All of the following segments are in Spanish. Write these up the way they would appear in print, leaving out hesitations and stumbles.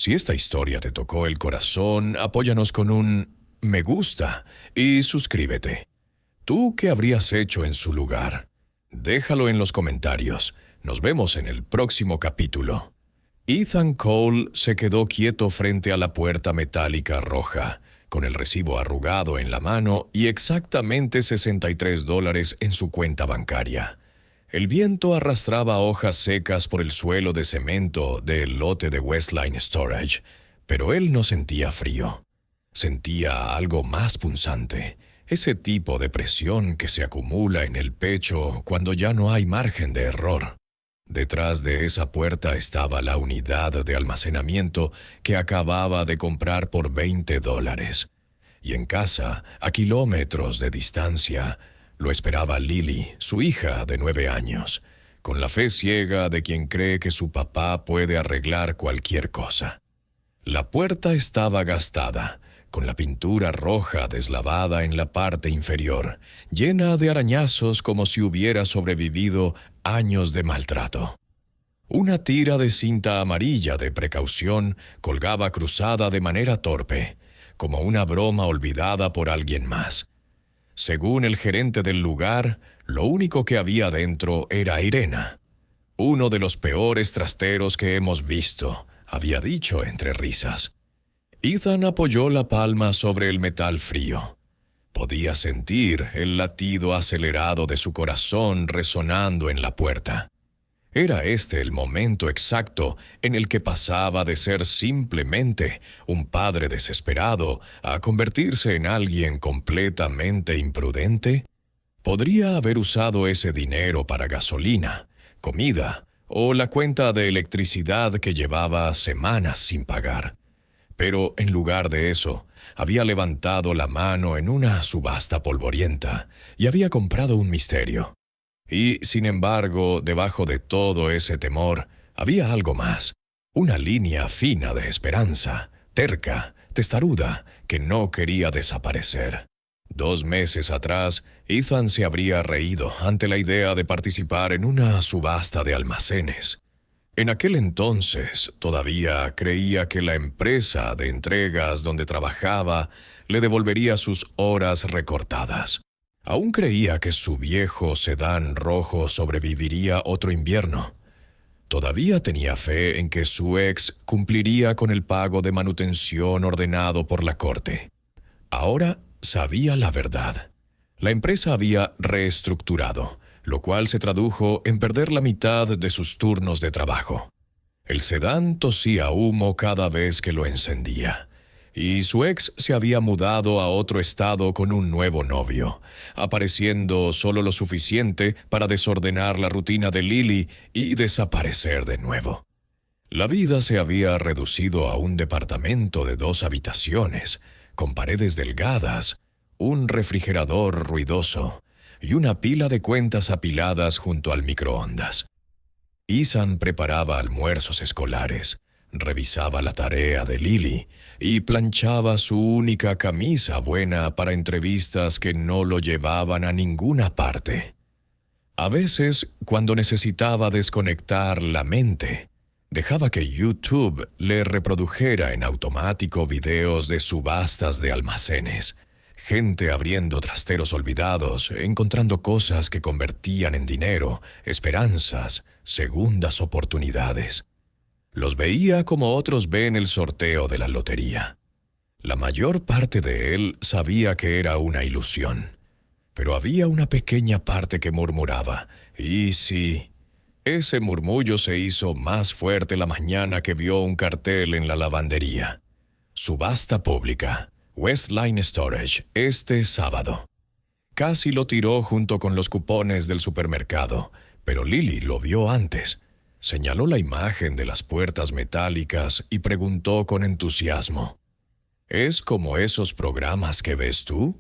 Si esta historia te tocó el corazón, apóyanos con un me gusta y suscríbete. ¿Tú qué habrías hecho en su lugar? Déjalo en los comentarios. Nos vemos en el próximo capítulo. Ethan Cole se quedó quieto frente a la puerta metálica roja, con el recibo arrugado en la mano y exactamente $63 en su cuenta bancaria. El viento arrastraba hojas secas por el suelo de cemento del lote de Westline Storage, pero él no sentía frío. Sentía algo más punzante, ese tipo de presión que se acumula en el pecho cuando ya no hay margen de error. Detrás de esa puerta estaba la unidad de almacenamiento que acababa de comprar por $20. Y en casa, a kilómetros de distancia, lo esperaba Lily, su hija de 9 años, con la fe ciega de quien cree que su papá puede arreglar cualquier cosa. La puerta estaba gastada, con la pintura roja deslavada en la parte inferior, llena de arañazos como si hubiera sobrevivido años de maltrato. Una tira de cinta amarilla de precaución colgaba cruzada de manera torpe, como una broma olvidada por alguien más. Según el gerente del lugar, lo único que había dentro era Irena. Uno de los peores trasteros que hemos visto, había dicho entre risas. Ethan apoyó la palma sobre el metal frío. Podía sentir el latido acelerado de su corazón resonando en la puerta. Era este el momento exacto en el que pasaba de ser simplemente un padre desesperado a convertirse en alguien completamente imprudente. Podría haber usado ese dinero para gasolina, comida o la cuenta de electricidad que llevaba semanas sin pagar. Pero en lugar de eso, había levantado la mano en una subasta polvorienta y había comprado un misterio. Y, sin embargo, debajo de todo ese temor, había algo más. Una línea fina de esperanza, terca, testaruda, que no quería desaparecer. 2 meses atrás, Ethan se habría reído ante la idea de participar en una subasta de almacenes. En aquel entonces, todavía creía que la empresa de entregas donde trabajaba le devolvería sus horas recortadas. Aún creía que su viejo sedán rojo sobreviviría otro invierno. Todavía tenía fe en que su ex cumpliría con el pago de manutención ordenado por la corte. Ahora sabía la verdad. La empresa había reestructurado, lo cual se tradujo en perder la mitad de sus turnos de trabajo. El sedán tosía humo cada vez que lo encendía. Y su ex se había mudado a otro estado con un nuevo novio, apareciendo solo lo suficiente para desordenar la rutina de Lily y desaparecer de nuevo. La vida se había reducido a un departamento de 2 habitaciones, con paredes delgadas, un refrigerador ruidoso y una pila de cuentas apiladas junto al microondas. Ethan preparaba almuerzos escolares, revisaba la tarea de Lily y planchaba su única camisa buena para entrevistas que no lo llevaban a ninguna parte. A veces, cuando necesitaba desconectar la mente, dejaba que YouTube le reprodujera en automático videos de subastas de almacenes, gente abriendo trasteros olvidados, encontrando cosas que convertían en dinero, esperanzas, segundas oportunidades. Los veía como otros ven el sorteo de la lotería. La mayor parte de él sabía que era una ilusión, pero había una pequeña parte que murmuraba, y sí, ese murmullo se hizo más fuerte la mañana que vio un cartel en la lavandería. Subasta pública, Westline Storage, este sábado. Casi lo tiró junto con los cupones del supermercado, pero Lily lo vio antes. Señaló la imagen de las puertas metálicas y preguntó con entusiasmo, ¿es como esos programas que ves tú?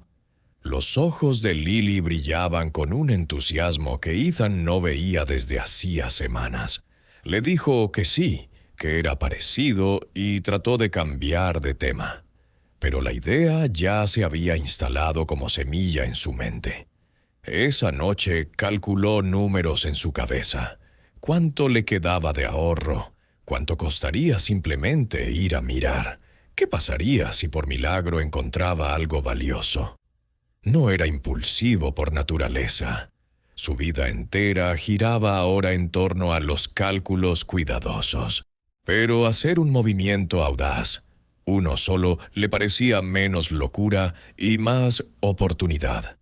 Los ojos de Lily brillaban con un entusiasmo que Ethan no veía desde hacía semanas. Le dijo que sí, que era parecido y trató de cambiar de tema. Pero la idea ya se había instalado como semilla en su mente. Esa noche calculó números en su cabeza. ¿Cuánto le quedaba de ahorro? ¿Cuánto costaría simplemente ir a mirar? ¿Qué pasaría si por milagro encontraba algo valioso? No era impulsivo por naturaleza. Su vida entera giraba ahora en torno a los cálculos cuidadosos. Pero hacer un movimiento audaz, uno solo, le parecía menos locura y más oportunidad.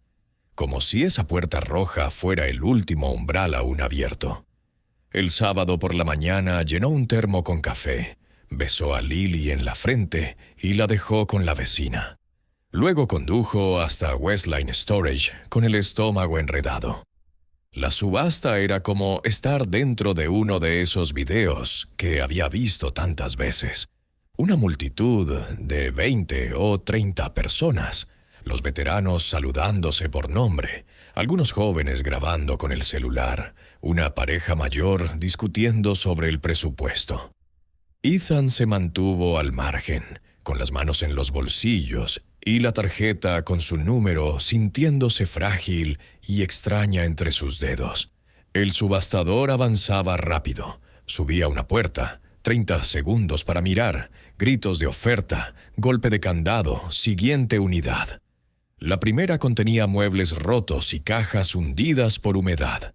Como si esa puerta roja fuera el último umbral aún abierto. El sábado por la mañana llenó un termo con café, besó a Lily en la frente y la dejó con la vecina. Luego condujo hasta Westline Storage con el estómago enredado. La subasta era como estar dentro de uno de esos videos que había visto tantas veces. Una multitud de 20 o 30 personas, los veteranos saludándose por nombre, algunos jóvenes grabando con el celular, una pareja mayor discutiendo sobre el presupuesto. Ethan se mantuvo al margen, con las manos en los bolsillos y la tarjeta con su número sintiéndose frágil y extraña entre sus dedos. El subastador avanzaba rápido, subía una puerta, 30 segundos para mirar, gritos de oferta, golpe de candado, siguiente unidad. La primera contenía muebles rotos y cajas hundidas por humedad.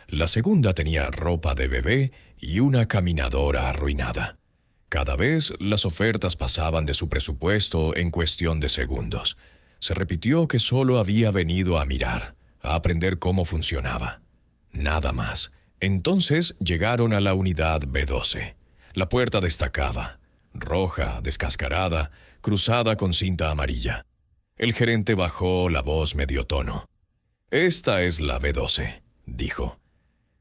La segunda tenía ropa de bebé y una caminadora arruinada. Cada vez las ofertas pasaban de su presupuesto en cuestión de segundos. Se repitió que solo había venido a mirar, a aprender cómo funcionaba. Nada más. Entonces llegaron a la unidad B12. La puerta destacaba, roja, descascarada, cruzada con cinta amarilla. El gerente bajó la voz medio tono. «Esta es la B12», dijo.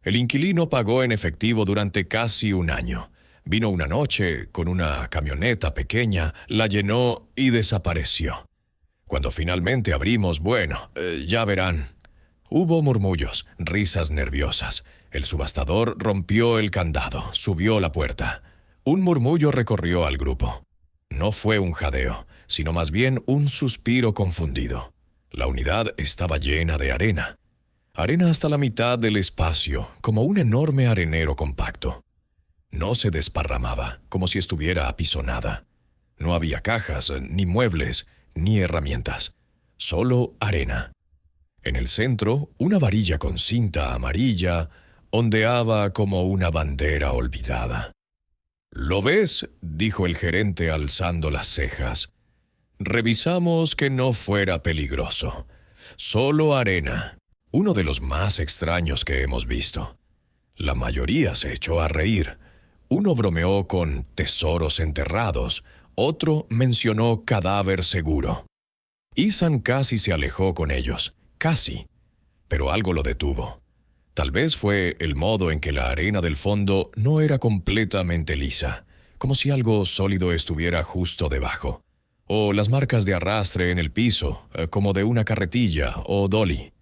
El inquilino pagó en efectivo durante casi un año. Vino una noche con una camioneta pequeña, la llenó y desapareció. Cuando finalmente abrimos, ya verán. Hubo murmullos, risas nerviosas. El subastador rompió el candado, subió la puerta. Un murmullo recorrió al grupo. No fue un jadeo, sino más bien un suspiro confundido. La unidad estaba llena de arena. Arena hasta la mitad del espacio, como un enorme arenero compacto. No se desparramaba, como si estuviera apisonada. No había cajas, ni muebles, ni herramientas. Solo arena. En el centro, una varilla con cinta amarilla ondeaba como una bandera olvidada. «¿Lo ves?», dijo el gerente alzando las cejas. «Revisamos que no fuera peligroso. Solo arena. Uno de los más extraños que hemos visto». La mayoría se echó a reír. Uno bromeó con tesoros enterrados, otro mencionó cadáver seguro. Ethan casi se alejó con ellos, casi, pero algo lo detuvo. Tal vez fue el modo en que la arena del fondo no era completamente lisa, como si algo sólido estuviera justo debajo, o las marcas de arrastre en el piso, como de una carretilla o dolly,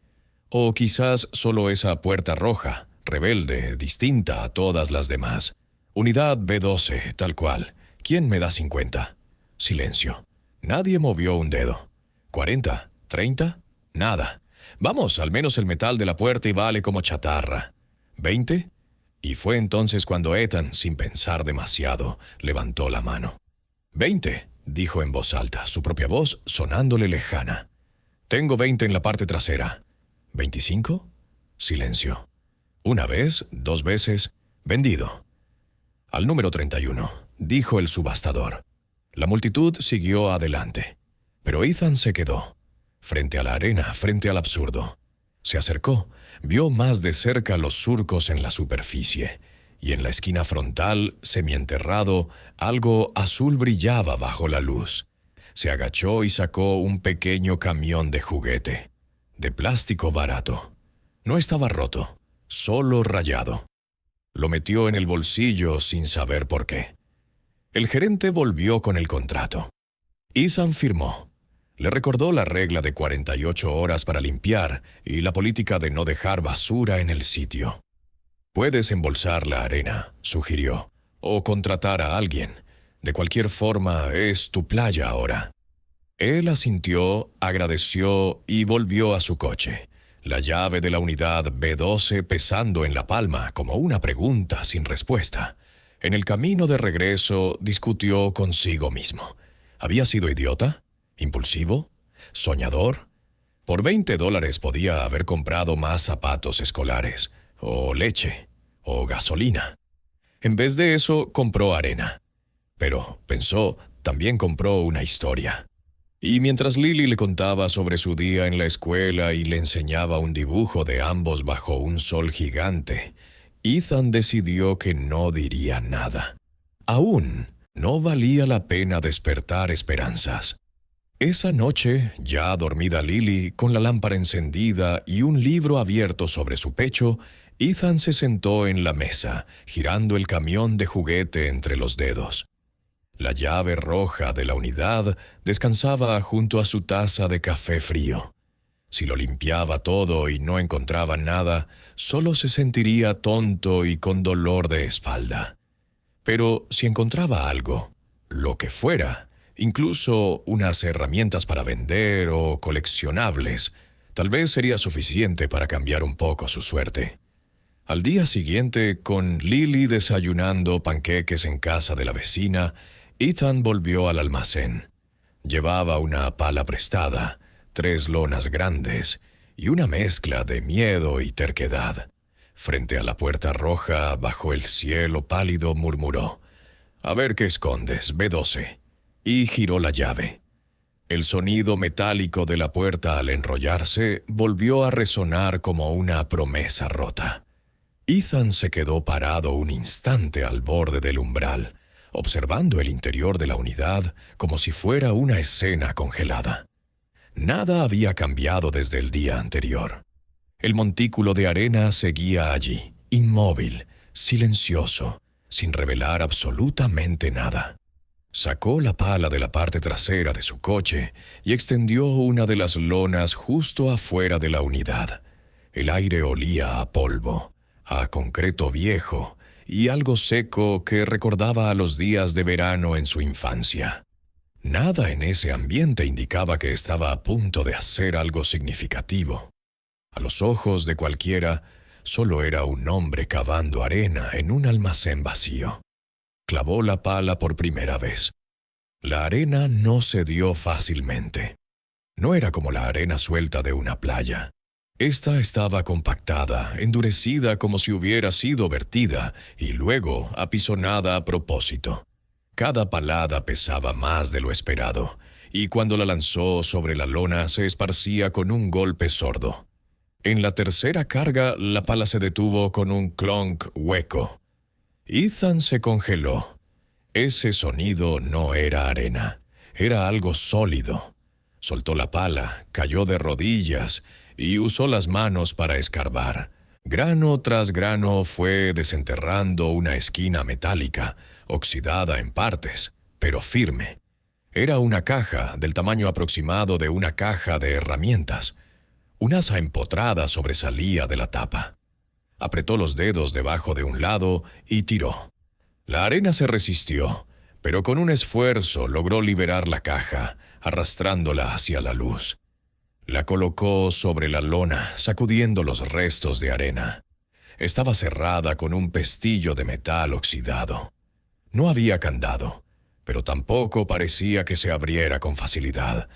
o quizás solo esa puerta roja, rebelde, distinta a todas las demás. Unidad B12, tal cual. ¿Quién me da 50? Silencio. Nadie movió un dedo. 40, 30, nada. Vamos, al menos el metal de la puerta y vale como chatarra. 20. Y fue entonces cuando Ethan, sin pensar demasiado, levantó la mano. 20, dijo en voz alta, su propia voz sonándole lejana. Tengo 20 en la parte trasera. 25. Silencio. Una vez, 2 veces, vendido. Al número 31, dijo el subastador. La multitud siguió adelante, pero Ethan se quedó, frente a la arena, frente al absurdo. Se acercó, vio más de cerca los surcos en la superficie, y en la esquina frontal, semienterrado, algo azul brillaba bajo la luz. Se agachó y sacó un pequeño camión de juguete, de plástico barato. No estaba roto, solo rayado. Lo metió en el bolsillo sin saber por qué. El gerente volvió con el contrato. Ethan firmó. Le recordó la regla de 48 horas para limpiar y la política de no dejar basura en el sitio. «Puedes embolsar la arena», sugirió, «o contratar a alguien. De cualquier forma, es tu playa ahora». Él asintió, agradeció y volvió a su coche. La llave de la unidad B12 pesando en la palma como una pregunta sin respuesta. En el camino de regreso discutió consigo mismo. ¿Había sido idiota? ¿Impulsivo? ¿Soñador? Por $20 podía haber comprado más zapatos escolares, o leche, o gasolina. En vez de eso, compró arena. Pero, pensó, también compró una historia. Y mientras Lily le contaba sobre su día en la escuela y le enseñaba un dibujo de ambos bajo un sol gigante, Ethan decidió que no diría nada. Aún no valía la pena despertar esperanzas. Esa noche, ya dormida Lily, con la lámpara encendida y un libro abierto sobre su pecho, Ethan se sentó en la mesa, girando el camión de juguete entre los dedos. La llave roja de la unidad descansaba junto a su taza de café frío. Si lo limpiaba todo y no encontraba nada, solo se sentiría tonto y con dolor de espalda. Pero si encontraba algo, lo que fuera, incluso unas herramientas para vender o coleccionables, tal vez sería suficiente para cambiar un poco su suerte. Al día siguiente, con Lily desayunando panqueques en casa de la vecina, Ethan volvió al almacén. Llevaba una pala prestada, 3 lonas grandes y una mezcla de miedo y terquedad. Frente a la puerta roja, bajo el cielo pálido, murmuró: «A ver qué escondes, B12», y giró la llave. El sonido metálico de la puerta al enrollarse volvió a resonar como una promesa rota. Ethan se quedó parado un instante al borde del umbral, observando el interior de la unidad como si fuera una escena congelada. Nada había cambiado desde el día anterior. El montículo de arena seguía allí, inmóvil, silencioso, sin revelar absolutamente nada. Sacó la pala de la parte trasera de su coche y extendió una de las lonas justo afuera de la unidad. El aire olía a polvo, a concreto viejo y algo seco que recordaba a los días de verano en su infancia. Nada en ese ambiente indicaba que estaba a punto de hacer algo significativo. A los ojos de cualquiera, solo era un hombre cavando arena en un almacén vacío. Clavó la pala por primera vez. La arena no cedió fácilmente. No era como la arena suelta de una playa. Esta estaba compactada, endurecida como si hubiera sido vertida y luego apisonada a propósito. Cada palada pesaba más de lo esperado, y cuando la lanzó sobre la lona se esparcía con un golpe sordo. En la tercera carga, la pala se detuvo con un clonk hueco. Ethan se congeló. Ese sonido no era arena, era algo sólido. Soltó la pala, cayó de rodillas y usó las manos para escarbar. Grano tras grano fue desenterrando una esquina metálica, oxidada en partes, pero firme. Era una caja del tamaño aproximado de una caja de herramientas. Un asa empotrada sobresalía de la tapa. Apretó los dedos debajo de un lado y tiró. La arena se resistió, pero con un esfuerzo logró liberar la caja, arrastrándola hacia la luz. La colocó sobre la lona, sacudiendo los restos de arena. Estaba cerrada con un pestillo de metal oxidado. No había candado, pero tampoco parecía que se abriera con facilidad.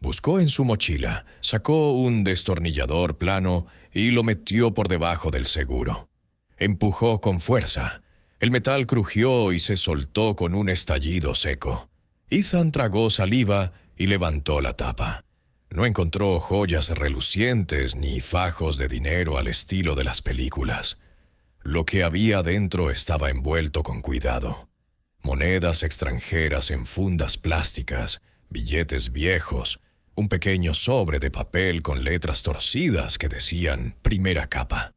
Buscó en su mochila, sacó un destornillador plano y lo metió por debajo del seguro. Empujó con fuerza. El metal crujió y se soltó con un estallido seco. Ethan tragó saliva y levantó la tapa. No encontró joyas relucientes ni fajos de dinero al estilo de las películas. Lo que había dentro estaba envuelto con cuidado. Monedas extranjeras en fundas plásticas, billetes viejos, un pequeño sobre de papel con letras torcidas que decían «Primera capa».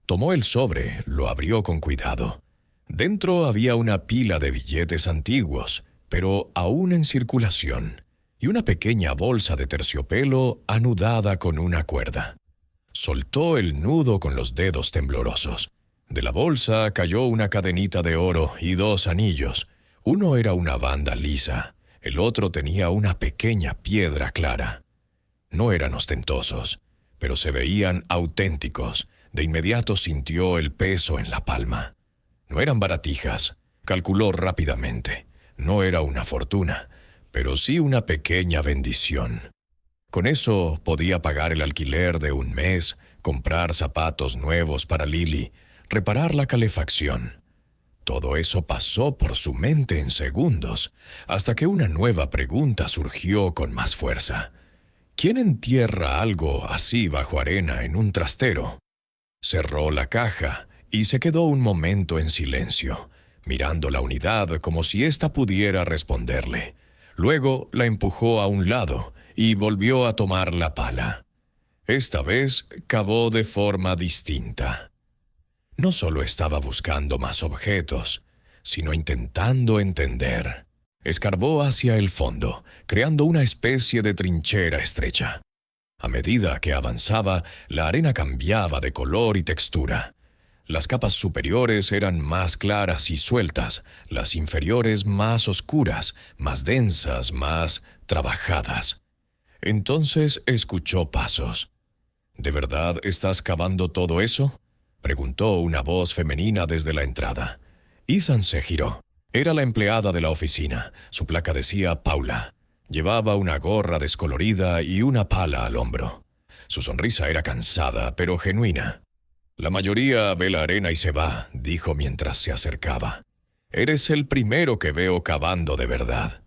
Tomó el sobre, lo abrió con cuidado. Dentro había una pila de billetes antiguos, pero aún en circulación, y una pequeña bolsa de terciopelo anudada con una cuerda. Soltó el nudo con los dedos temblorosos. De la bolsa cayó una cadenita de oro y 2 anillos. Uno era una banda lisa, el otro tenía una pequeña piedra clara. No eran ostentosos, pero se veían auténticos. De inmediato sintió el peso en la palma. No eran baratijas, Calculó rápidamente. No era una fortuna, pero sí una pequeña bendición. Con eso podía pagar el alquiler de un mes, comprar zapatos nuevos para Lily, reparar la calefacción. Todo eso pasó por su mente en segundos, hasta que una nueva pregunta surgió con más fuerza. ¿Quién entierra algo así bajo arena en un trastero? Cerró la caja y se quedó un momento en silencio, mirando la unidad como si ésta pudiera responderle. Luego la empujó a un lado y volvió a tomar la pala. Esta vez cavó de forma distinta. No solo estaba buscando más objetos, sino intentando entender. Escarbó hacia el fondo, creando una especie de trinchera estrecha. A medida que avanzaba, la arena cambiaba de color y textura. Las capas superiores eran más claras y sueltas, las inferiores más oscuras, más densas, más trabajadas. Entonces escuchó pasos. ¿De verdad estás cavando todo eso?, preguntó una voz femenina desde la entrada. Ethan se giró. Era la empleada de la oficina. Su placa decía Paula. Llevaba una gorra descolorida y una pala al hombro. Su sonrisa era cansada, pero genuina. La mayoría ve la arena y se va, dijo mientras se acercaba. Eres el primero que veo cavando de verdad.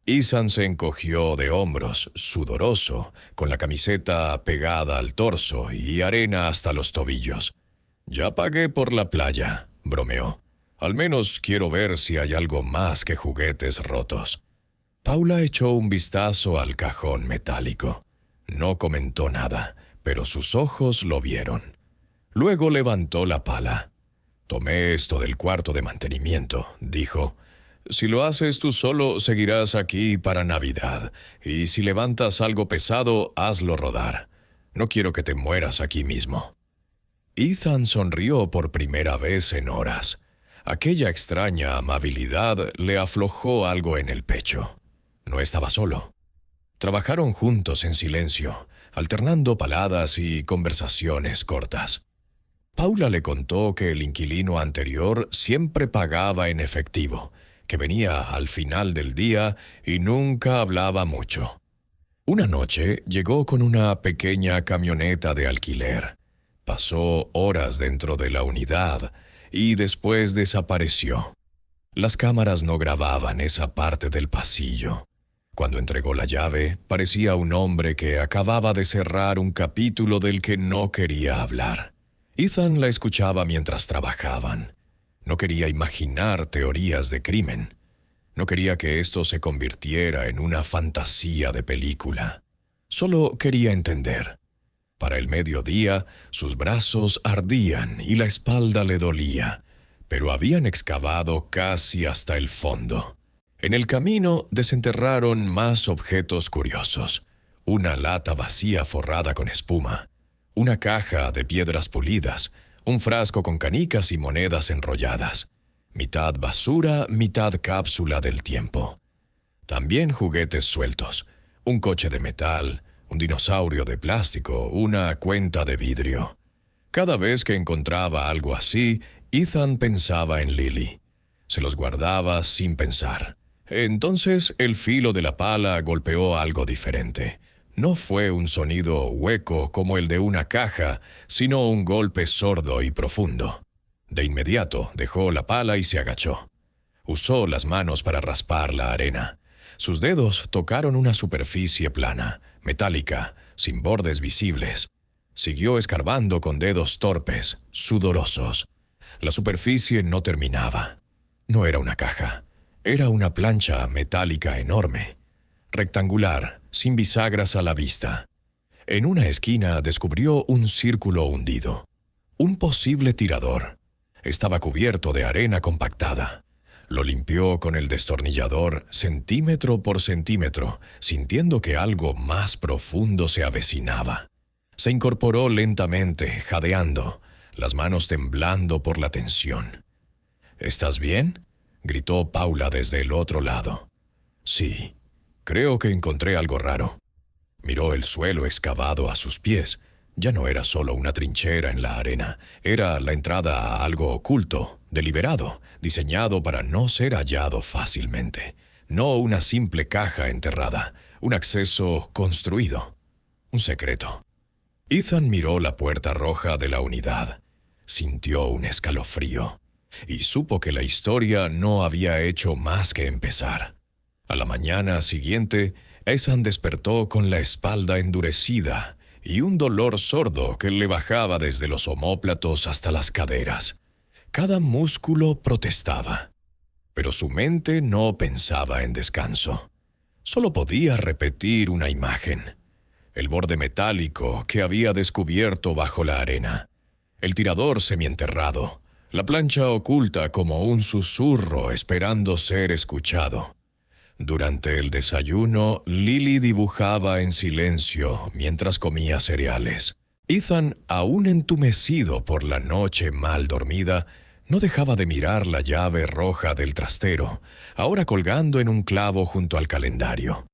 Ethan se encogió de hombros, sudoroso, con la camiseta pegada al torso y arena hasta los tobillos. Ya pagué por la playa, bromeó. Al menos quiero ver si hay algo más que juguetes rotos. Paula echó un vistazo al cajón metálico. No comentó nada, pero sus ojos lo vieron. Luego levantó la pala. Tomé esto del cuarto de mantenimiento, dijo. Si lo haces tú solo, seguirás aquí para Navidad, y si levantas algo pesado, hazlo rodar. No quiero que te mueras aquí mismo. Ethan sonrió por primera vez en horas. Aquella extraña amabilidad le aflojó algo en el pecho. No estaba solo. Trabajaron juntos en silencio, alternando paladas y conversaciones cortas. Paula le contó que el inquilino anterior siempre pagaba en efectivo, que venía al final del día y nunca hablaba mucho. Una noche llegó con una pequeña camioneta de alquiler. Pasó horas dentro de la unidad y después desapareció. Las cámaras no grababan esa parte del pasillo. Cuando entregó la llave, parecía un hombre que acababa de cerrar un capítulo del que no quería hablar. Ethan la escuchaba mientras trabajaban. No quería imaginar teorías de crimen. No quería que esto se convirtiera en una fantasía de película. Solo quería entender. Para el mediodía, sus brazos ardían y la espalda le dolía, pero habían excavado casi hasta el fondo. En el camino desenterraron más objetos curiosos. Una lata vacía forrada con espuma, una caja de piedras pulidas, un frasco con canicas y monedas enrolladas. Mitad basura, mitad cápsula del tiempo. También juguetes sueltos, un coche de metal, un dinosaurio de plástico, una cuenta de vidrio. Cada vez que encontraba algo así, Ethan pensaba en Lily. Se los guardaba sin pensar. Entonces el filo de la pala golpeó algo diferente. No fue un sonido hueco como el de una caja, sino un golpe sordo y profundo. De inmediato dejó la pala y se agachó. Usó las manos para raspar la arena. Sus dedos tocaron una superficie plana, metálica, sin bordes visibles. Siguió escarbando con dedos torpes, sudorosos. La superficie no terminaba. No era una caja. Era una plancha metálica enorme, rectangular, sin bisagras a la vista. En una esquina descubrió un círculo hundido. Un posible tirador. Estaba cubierto de arena compactada. Lo limpió con el destornillador centímetro por centímetro, sintiendo que algo más profundo se avecinaba. Se incorporó lentamente, jadeando, las manos temblando por la tensión. ¿Estás bien?, gritó Paula desde el otro lado. Sí, creo que encontré algo raro. Miró el suelo excavado a sus pies. Ya no era solo una trinchera en la arena, era la entrada a algo oculto, deliberado, diseñado para no ser hallado fácilmente. No una simple caja enterrada, un acceso construido, un secreto. Ethan miró la puerta roja de la unidad. Sintió un escalofrío y supo que la historia no había hecho más que empezar. A la mañana siguiente, Ethan despertó con la espalda endurecida y un dolor sordo que le bajaba desde los omóplatos hasta las caderas. Cada músculo protestaba, pero su mente no pensaba en descanso. Solo podía repetir una imagen: el borde metálico que había descubierto bajo la arena, el tirador semienterrado, la plancha oculta como un susurro esperando ser escuchado. Durante el desayuno, Lily dibujaba en silencio mientras comía cereales. Ethan, aún entumecido por la noche mal dormida, no dejaba de mirar la llave roja del trastero, ahora colgando en un clavo junto al calendario.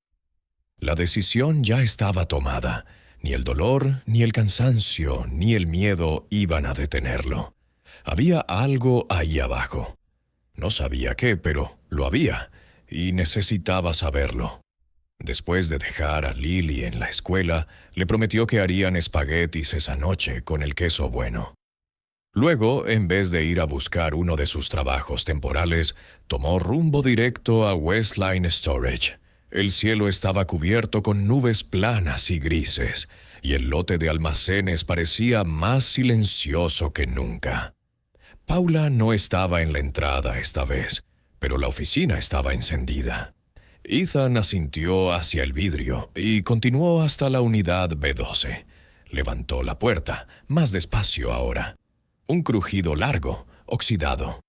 La decisión ya estaba tomada. Ni el dolor, ni el cansancio, ni el miedo iban a detenerlo. Había algo ahí abajo. No sabía qué, pero lo había, y necesitaba saberlo. Después de dejar a Lily en la escuela, le prometió que harían espaguetis esa noche con el queso bueno. Luego, en vez de ir a buscar uno de sus trabajos temporales, tomó rumbo directo a Westline Storage. El cielo estaba cubierto con nubes planas y grises, y el lote de almacenes parecía más silencioso que nunca. Paula no estaba en la entrada esta vez, pero la oficina estaba encendida. Ethan asintió hacia el vidrio y continuó hasta la unidad B12. Levantó la puerta, más despacio ahora. Un crujido largo, oxidado.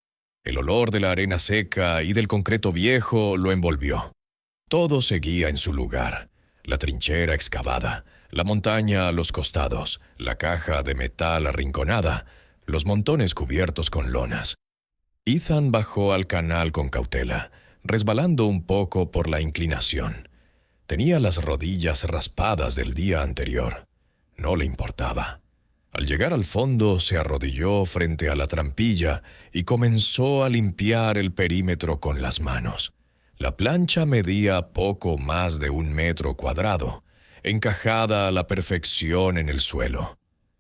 El olor de la arena seca y del concreto viejo lo envolvió. Todo seguía en su lugar. La trinchera excavada, la montaña a los costados, la caja de metal arrinconada, los montones cubiertos con lonas. Ethan bajó al canal con cautela, resbalando un poco por la inclinación. Tenía las rodillas raspadas del día anterior. No le importaba. Al llegar al fondo, se arrodilló frente a la trampilla y comenzó a limpiar el perímetro con las manos. La plancha medía poco más de 1 metro cuadrado, encajada a la perfección en el suelo.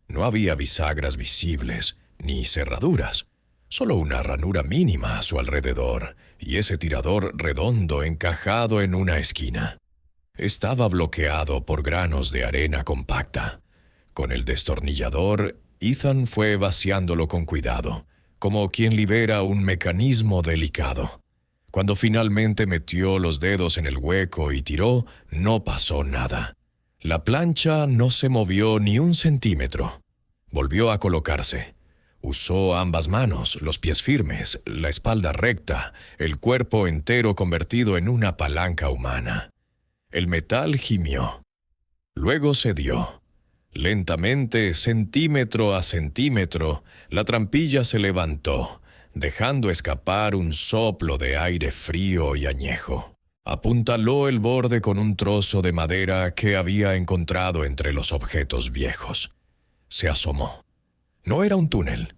No había bisagras visibles, ni cerraduras, solo una ranura mínima a su alrededor, y ese tirador redondo encajado en una esquina. Estaba bloqueado por granos de arena compacta. Con el destornillador, Ethan fue vaciándolo con cuidado, como quien libera un mecanismo delicado. Cuando finalmente metió los dedos en el hueco y tiró, no pasó nada. La plancha no se movió ni 1 centímetro. Volvió a colocarse. Usó ambas manos, los pies firmes, la espalda recta, el cuerpo entero convertido en una palanca humana. El metal gimió. Luego cedió. Lentamente, centímetro a centímetro, la trampilla se levantó, dejando escapar un soplo de aire frío y añejo. Apuntaló el borde con un trozo de madera que había encontrado entre los objetos viejos. Se asomó. No era un túnel,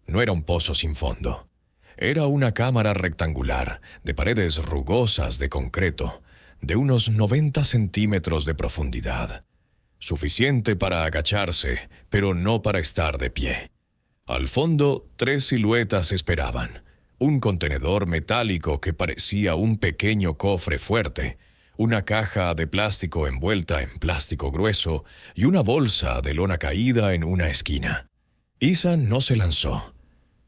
no era un pozo sin fondo. Era una cámara rectangular, de paredes rugosas de concreto, de unos 90 centímetros de profundidad. Suficiente para agacharse, pero no para estar de pie. Al fondo, 3 siluetas esperaban. Un contenedor metálico que parecía un pequeño cofre fuerte, una caja de plástico envuelta en plástico grueso y una bolsa de lona caída en una esquina. Ethan no se lanzó.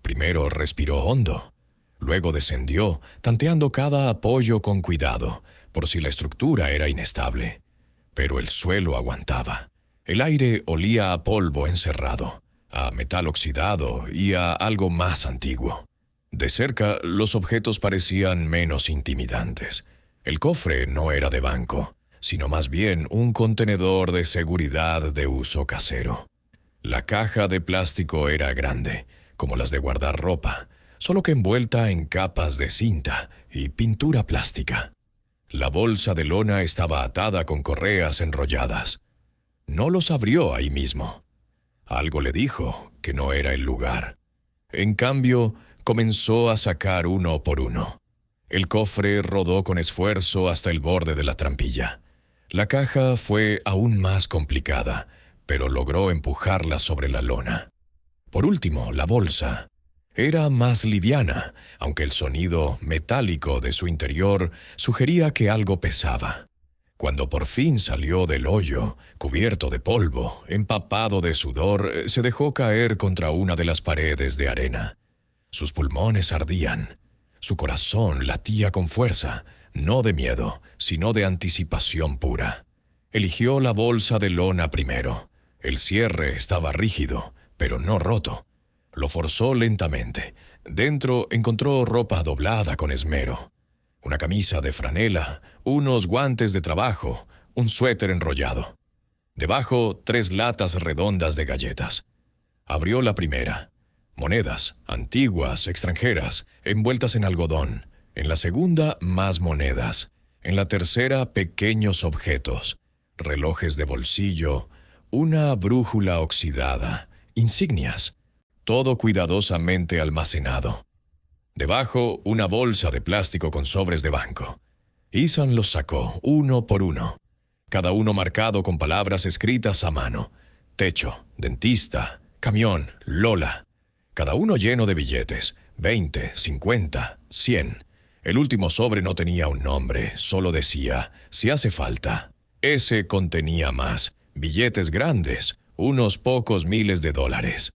Primero respiró hondo. Luego descendió, tanteando cada apoyo con cuidado, por si la estructura era inestable. Pero el suelo aguantaba. El aire olía a polvo encerrado, a metal oxidado y a algo más antiguo. De cerca, los objetos parecían menos intimidantes. El cofre no era de banco, sino más bien un contenedor de seguridad de uso casero. La caja de plástico era grande, como las de guardar ropa, solo que envuelta en capas de cinta y pintura plástica. La bolsa de lona estaba atada con correas enrolladas. No los abrió ahí mismo. Algo le dijo que no era el lugar. En cambio, comenzó a sacar uno por uno. El cofre rodó con esfuerzo hasta el borde de la trampilla. La caja fue aún más complicada, pero logró empujarla sobre la lona. Por último, la bolsa. Era más liviana, aunque el sonido metálico de su interior sugería que algo pesaba. Cuando por fin salió del hoyo, cubierto de polvo, empapado de sudor, se dejó caer contra una de las paredes de arena. Sus pulmones ardían. Su corazón latía con fuerza, no de miedo, sino de anticipación pura. Eligió la bolsa de lona primero. El cierre estaba rígido, pero no roto. Lo forzó lentamente. Dentro encontró ropa doblada con esmero. Una camisa de franela, unos guantes de trabajo, un suéter enrollado. Debajo, 3 latas redondas de galletas. Abrió la primera. Monedas, antiguas, extranjeras, envueltas en algodón. En la segunda, más monedas. En la tercera, pequeños objetos. Relojes de bolsillo, una brújula oxidada, insignias. Todo cuidadosamente almacenado. Debajo, una bolsa de plástico con sobres de banco. Ethan los sacó, uno por uno. Cada uno marcado con palabras escritas a mano. Techo, dentista, camión, Lola. Cada uno lleno de billetes, 20, 50, 100. El último sobre no tenía un nombre, solo decía, si hace falta. Ese contenía más, billetes grandes, unos pocos miles de dólares.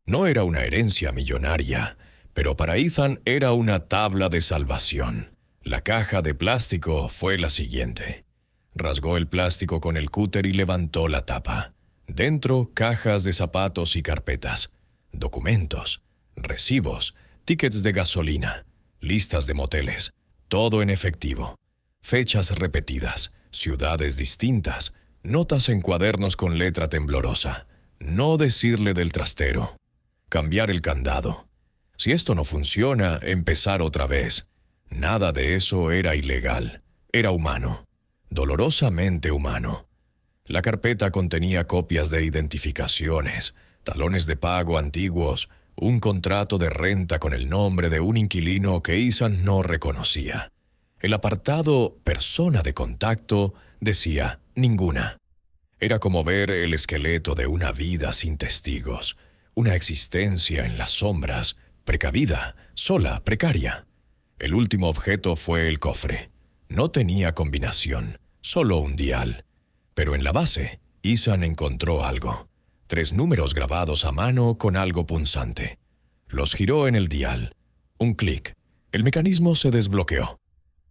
No era una herencia millonaria, pero para Ethan era una tabla de salvación. La caja de plástico fue la siguiente. Rasgó el plástico con el cúter y levantó la tapa. Dentro, cajas de zapatos y carpetas, documentos, recibos, tickets de gasolina, listas de moteles, todo en efectivo, fechas repetidas, ciudades distintas, notas en cuadernos con letra temblorosa, no decirle del trastero, cambiar el candado. Si esto no funciona, empezar otra vez. Nada de eso era ilegal, era humano, dolorosamente humano. La carpeta contenía copias de identificaciones, talones de pago antiguos, un contrato de renta con el nombre de un inquilino que Ethan no reconocía. El apartado «Persona de contacto» decía «ninguna». Era como ver el esqueleto de una vida sin testigos, una existencia en las sombras, precavida, sola, precaria. El último objeto fue el cofre. No tenía combinación, solo un dial. Pero en la base, Ethan encontró algo. 3 números grabados a mano con algo punzante. Los giró en el dial. Un clic. El mecanismo se desbloqueó.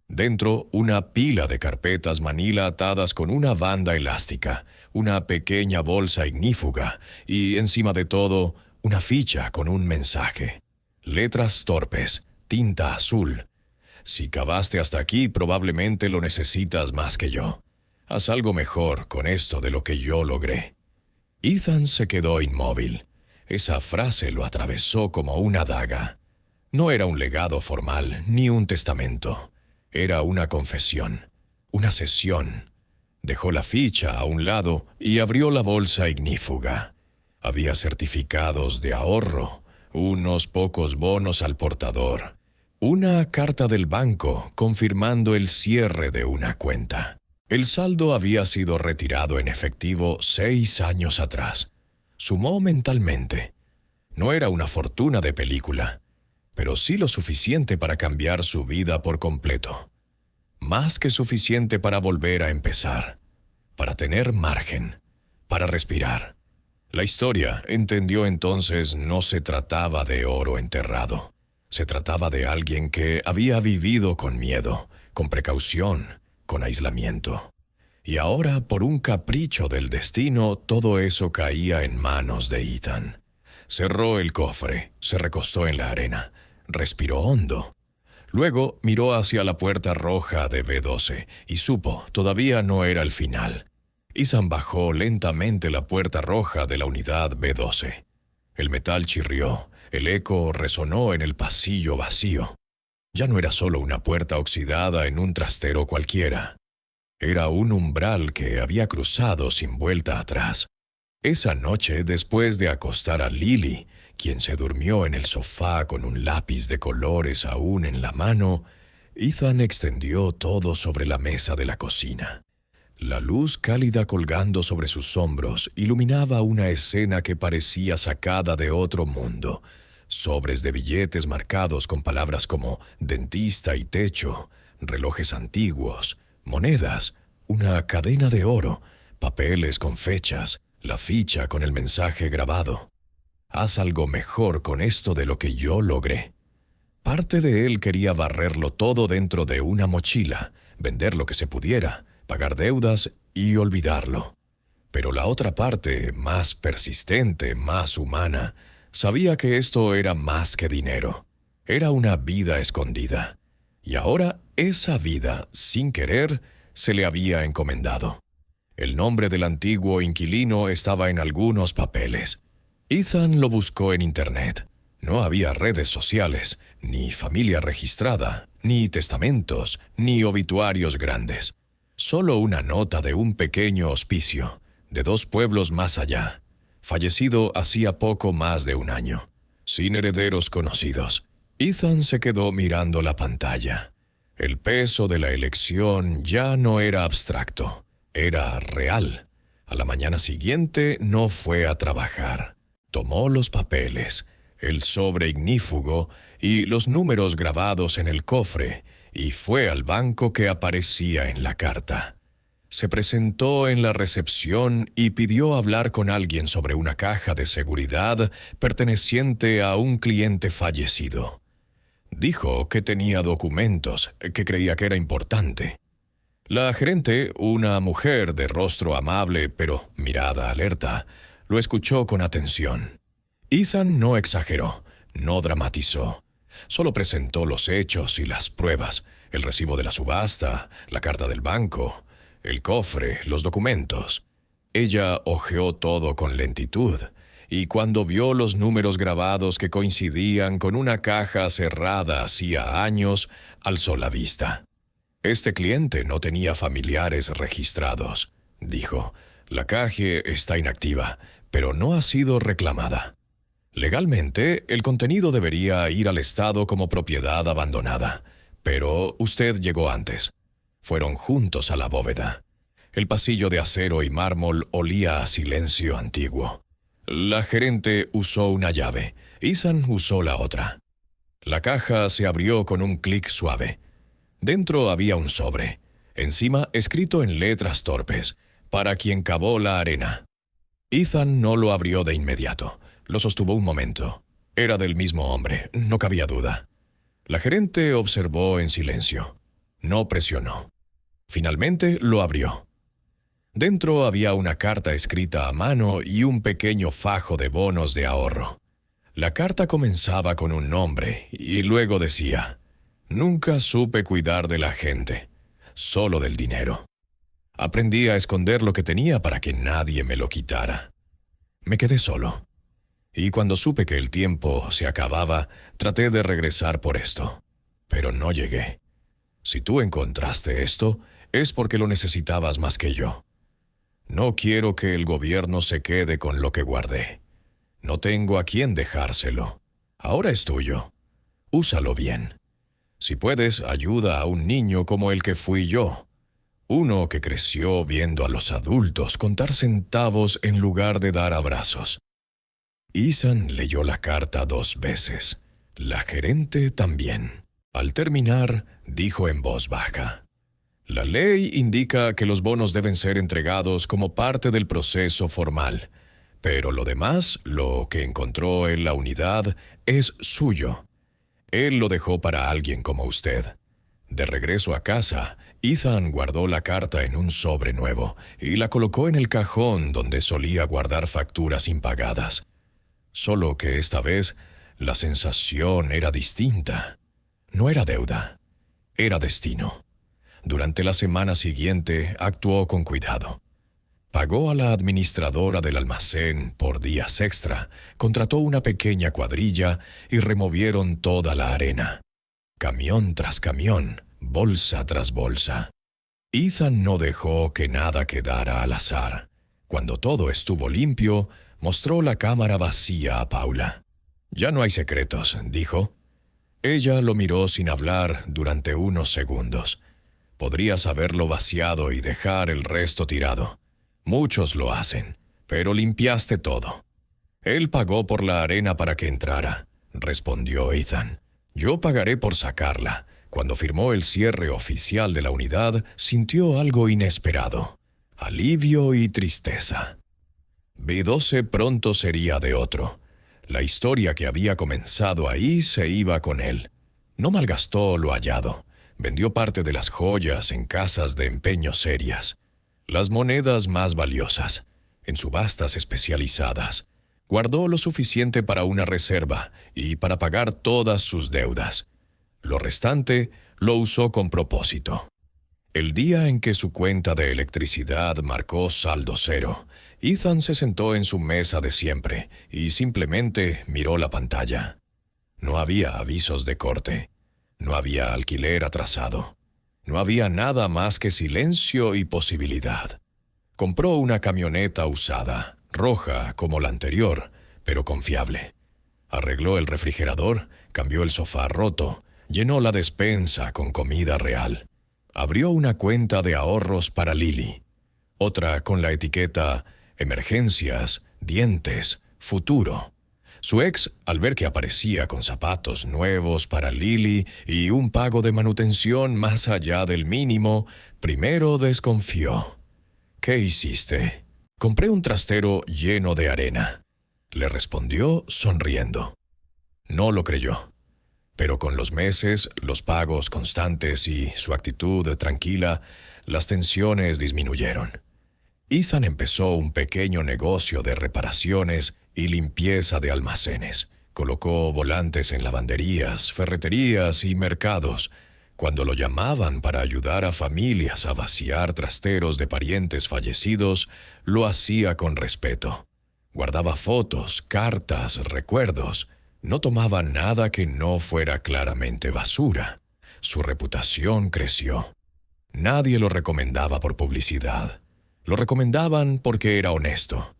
Dentro, una pila de carpetas manila atadas con una banda elástica, una pequeña bolsa ignífuga y, encima de todo, una ficha con un mensaje. Letras torpes, tinta azul. Si cavaste hasta aquí, probablemente lo necesitas más que yo. Haz algo mejor con esto de lo que yo logré. Ethan se quedó inmóvil. Esa frase lo atravesó como una daga. No era un legado formal ni un testamento. Era una confesión, una cesión. Dejó la ficha a un lado y abrió la bolsa ignífuga. Había certificados de ahorro, unos pocos bonos al portador, una carta del banco confirmando el cierre de una cuenta. El saldo había sido retirado en efectivo 6 años atrás. Sumó mentalmente. No era una fortuna de película, pero sí lo suficiente para cambiar su vida por completo. Más que suficiente para volver a empezar, para tener margen, para respirar. La historia, entendió entonces, no se trataba de oro enterrado. Se trataba de alguien que había vivido con miedo, con precaución, con aislamiento. Y ahora, por un capricho del destino, todo eso caía en manos de Ethan. Cerró el cofre, se recostó en la arena, respiró hondo. Luego miró hacia la puerta roja de B12 y supo, todavía no era el final. Ethan bajó lentamente la puerta roja de la unidad B12. El metal chirrió, el eco resonó en el pasillo vacío. Ya no era solo una puerta oxidada en un trastero cualquiera. Era un umbral que había cruzado sin vuelta atrás. Esa noche, después de acostar a Lily, quien se durmió en el sofá con un lápiz de colores aún en la mano, Ethan extendió todo sobre la mesa de la cocina. La luz cálida colgando sobre sus hombros iluminaba una escena que parecía sacada de otro mundo. Sobres de billetes marcados con palabras como dentista y techo, relojes antiguos, monedas, una cadena de oro, papeles con fechas, la ficha con el mensaje grabado. Haz algo mejor con esto de lo que yo logré. Parte de él quería barrerlo todo dentro de una mochila, vender lo que se pudiera, pagar deudas y olvidarlo. Pero la otra parte, más persistente, más humana, sabía que esto era más que dinero. Era una vida escondida. Y ahora esa vida, sin querer, se le había encomendado. El nombre del antiguo inquilino estaba en algunos papeles. Ethan lo buscó en Internet. No había redes sociales, ni familia registrada, ni testamentos, ni obituarios grandes. Solo una nota de un pequeño hospicio, de 2 pueblos más allá, fallecido hacía poco más de un año, sin herederos conocidos. Ethan se quedó mirando la pantalla. El peso de la elección ya no era abstracto, era real. A la mañana siguiente no fue a trabajar. Tomó los papeles, el sobre ignífugo y los números grabados en el cofre, y fue al banco que aparecía en la carta. Se presentó en la recepción y pidió hablar con alguien sobre una caja de seguridad perteneciente a un cliente fallecido. Dijo que tenía documentos, que creía que era importante. La gerente, una mujer de rostro amable pero mirada alerta, lo escuchó con atención. Ethan no exageró, no dramatizó. Solo presentó los hechos y las pruebas, el recibo de la subasta, la carta del banco, el cofre, los documentos. Ella hojeó todo con lentitud, y cuando vio los números grabados que coincidían con una caja cerrada hacía años, alzó la vista. Este cliente no tenía familiares registrados, dijo. La caja está inactiva, pero no ha sido reclamada. Legalmente, el contenido debería ir al Estado como propiedad abandonada, pero usted llegó antes. Fueron juntos a la bóveda. El pasillo de acero y mármol olía a silencio antiguo. La gerente usó una llave, Ethan usó la otra. La caja se abrió con un clic suave. Dentro había un sobre, encima escrito en letras torpes, para quien cavó la arena. Ethan no lo abrió de inmediato. Lo sostuvo un momento. Era del mismo hombre, no cabía duda. La gerente observó en silencio. No presionó. Finalmente lo abrió. Dentro había una carta escrita a mano y un pequeño fajo de bonos de ahorro. La carta comenzaba con un nombre y luego decía: «Nunca supe cuidar de la gente, solo del dinero. Aprendí a esconder lo que tenía para que nadie me lo quitara. Me quedé solo. Y cuando supe que el tiempo se acababa, traté de regresar por esto. Pero no llegué. Si tú encontraste esto, es porque lo necesitabas más que yo. No quiero que el gobierno se quede con lo que guardé. No tengo a quién dejárselo. Ahora es tuyo. Úsalo bien. Si puedes, ayuda a un niño como el que fui yo. Uno que creció viendo a los adultos contar centavos en lugar de dar abrazos». Ethan leyó la carta 2 veces. La gerente también. Al terminar, dijo en voz baja: «La ley indica que los bonos deben ser entregados como parte del proceso formal, pero lo demás, lo que encontró en la unidad, es suyo. Él lo dejó para alguien como usted». De regreso a casa, Ethan guardó la carta en un sobre nuevo y la colocó en el cajón donde solía guardar facturas impagadas. Solo que esta vez la sensación era distinta. No era deuda, era destino. Durante la semana siguiente actuó con cuidado. Pagó a la administradora del almacén por días extra, contrató una pequeña cuadrilla y removieron toda la arena. Camión tras camión, bolsa tras bolsa. Ethan no dejó que nada quedara al azar. Cuando todo estuvo limpio, mostró la cámara vacía a Paula. «Ya no hay secretos», dijo. Ella lo miró sin hablar durante unos segundos. Podrías haberlo vaciado y dejar el resto tirado. Muchos lo hacen, pero limpiaste todo. Él pagó por la arena para que entrara, respondió Ethan. Yo pagaré por sacarla. Cuando firmó el cierre oficial de la unidad, sintió algo inesperado: alivio y tristeza. B12 pronto sería de otro. La historia que había comenzado ahí se iba con él. No malgastó lo hallado. Vendió parte de las joyas en casas de empeño serias, las monedas más valiosas, en subastas especializadas. Guardó lo suficiente para una reserva y para pagar todas sus deudas. Lo restante lo usó con propósito. El día en que su cuenta de electricidad marcó saldo cero, Ethan se sentó en su mesa de siempre y simplemente miró la pantalla. No había avisos de corte. No había alquiler atrasado. No había nada más que silencio y posibilidad. Compró una camioneta usada, roja como la anterior, pero confiable. Arregló el refrigerador, cambió el sofá roto, llenó la despensa con comida real. Abrió una cuenta de ahorros para Lily, otra con la etiqueta «Emergencias, dientes, futuro». Su ex, al ver que aparecía con zapatos nuevos para Lily y un pago de manutención más allá del mínimo, primero desconfió. «¿Qué hiciste?» «Compré un trastero lleno de arena», le respondió sonriendo. No lo creyó. Pero con los meses, los pagos constantes y su actitud tranquila, las tensiones disminuyeron. Ethan empezó un pequeño negocio de reparaciones y limpieza de almacenes. Colocó volantes en lavanderías, ferreterías y mercados. Cuando lo llamaban para ayudar a familias a vaciar trasteros de parientes fallecidos, lo hacía con respeto. Guardaba fotos, cartas, recuerdos. No tomaba nada que no fuera claramente basura. Su reputación creció. Nadie lo recomendaba por publicidad. Lo recomendaban porque era honesto.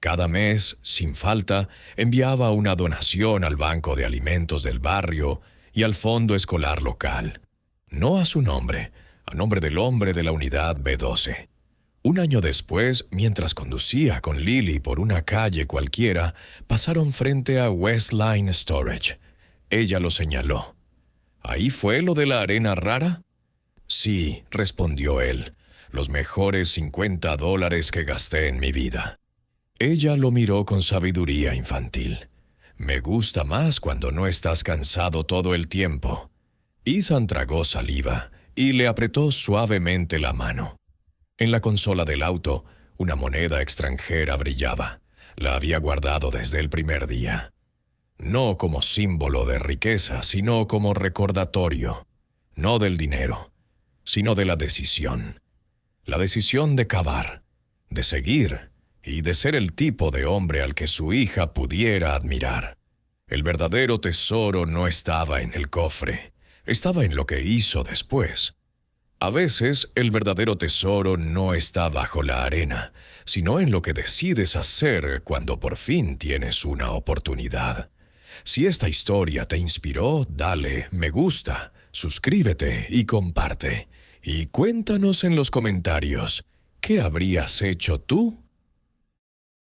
Cada mes, sin falta, enviaba una donación al banco de alimentos del barrio y al fondo escolar local. No a su nombre, a nombre del hombre de la unidad B12. Un año después, mientras conducía con Lily por una calle cualquiera, pasaron frente a Westline Storage. Ella lo señaló. ¿Ahí fue lo de la arena rara? Sí, respondió él. Los mejores $50 que gasté en mi vida. Ella lo miró con sabiduría infantil. Me gusta más cuando no estás cansado todo el tiempo. Ethan tragó saliva y le apretó suavemente la mano. En la consola del auto, una moneda extranjera brillaba. La había guardado desde el primer día. No como símbolo de riqueza, sino como recordatorio. No del dinero, sino de la decisión. La decisión de cavar, de seguir y de ser el tipo de hombre al que su hija pudiera admirar. El verdadero tesoro no estaba en el cofre, estaba en lo que hizo después. A veces, el verdadero tesoro no está bajo la arena, sino en lo que decides hacer cuando por fin tienes una oportunidad. Si esta historia te inspiró, dale me gusta, suscríbete y comparte. Y cuéntanos en los comentarios, ¿qué habrías hecho tú?